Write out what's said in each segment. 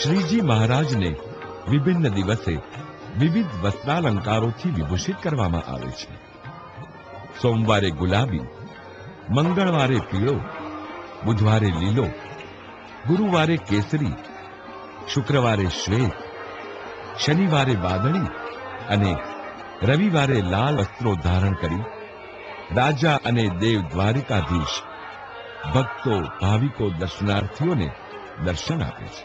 શ્રીજી મહારાજને વિભિન્ન દિવસે વિવિધ વસ્ત્રાલંકારોથી વિભૂષિત કરવામાં આવે છે. સોમવારે ગુલાબી, મંગળવારે પીળો, બુધવારે લીલો, ગુરુવારે કેસરી, શુક્રવારે શ્વેત, શનિવારે વાદળી અને રવિવારે લાલ વસ્ત્રો ધારણ કરી રાજા અને દેવ દ્વારિકાધીશ ભક્તો ભાવિકો દર્શનાર્થીઓને દર્શન આપે છે.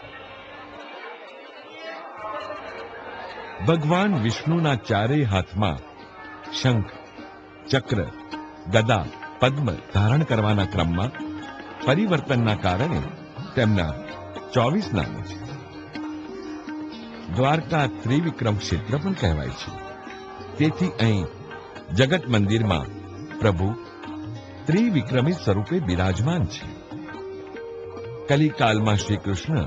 ભગવાન વિષ્ણુના ચારેય હાથમાં શંખ, ચક્ર, ગદા, પદ્મ ધારણ કરવાના ક્રમમાં પરિવર્તનના કારણે તેમના 24 નામો છે. દ્વારકા ત્રિવિક્રમ ક્ષેત્ર પણ કહેવાય છે. તેથી અહીં જગત મંદિરમાં પ્રભુ ત્રિવિક્રમી સ્વરૂપે બિરાજમાન છે. કલિકાલમાં શ્રી કૃષ્ણ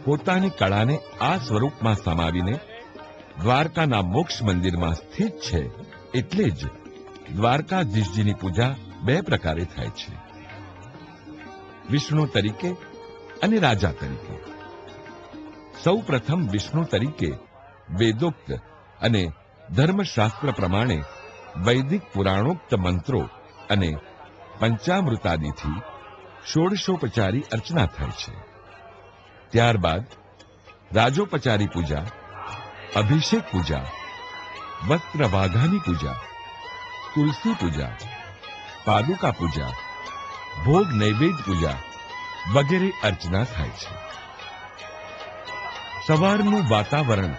પોતાની કળાને આ સ્વરૂપમાં સમાવીને દ્વારકાના મોક્ષ મંદિરમાં સ્થિત છે. એટલે જ દ્વારકાધીશજીની પૂજા બે પ્રકારે થાય છે, વિષ્ણુ તરીકે અને રાજા તરીકે. સૌ પ્રથમ વિષ્ણુ તરીકે વેદોક્ત અને ધર્મશાસ્ત્ર પ્રમાણે વૈદિક પુરાણોક્ત મંત્રો અને પંચામૃતાદિથી ષોડશોપચારી અર્ચના થાય છે. ત્યારબાદ રાજોપચારી પૂજા, અભિષેક પૂજા, વસ્ત્રવાઘાની પૂજા, તુલસી પૂજા, પાદુકા પૂજા, ભોગ નૈવેદ્ય પૂજા વગેરે અર્ચના થાય છે. સવારનું વાતાવરણ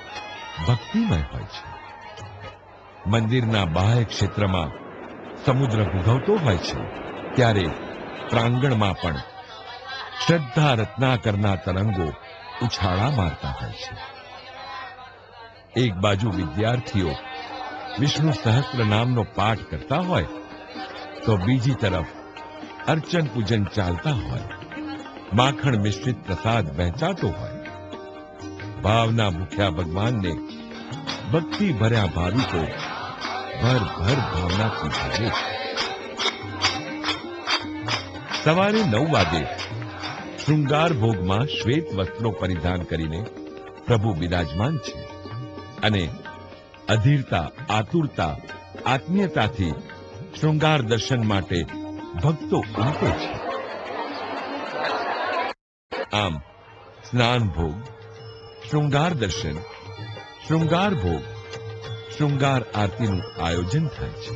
ભક્તિમય હોય છે. મંદિરના બાહ્ય ક્ષેત્રમાં સમુદ્ર ભૂગવતો હોય છે, ત્યારે પ્રાંગણમાં પણ શ્રદ્ધા રત્નાકરના તરંગો ઉછાળા મારતા હોય છે. એક બાજુ વિદ્યાર્થીઓ વિષ્ણુ સહસ્ત્ર નામનો પાઠ કરતા હોય તો બીજી તરફ અર્ચન પૂજન ચાલતા હોય, માખણ મિશ્રિત પ્રસાદ વહેંચાતો હોય. ભાવના ભૂખ્યા ભગવાનને ભક્તિ ભર્યા ભાવિકો ભર ભાવનાથી ભજે છે. સવારે 9 વાગે શૃંગાર ભોગમાં શ્વેત વસ્ત્રો પરિધાન કરીને પ્રભુ બિરાજમાન છે અને અધીરતા, આતુરતા, આત્મીયતાથી શૃંગાર દર્શન માટે ભક્તો ઉમટે છે. આમ સ્નાન ભોગ, શૃંગાર દર્શન, શૃંગાર ભોગ, શૃંગાર આરતીનું આયોજન થાય છે.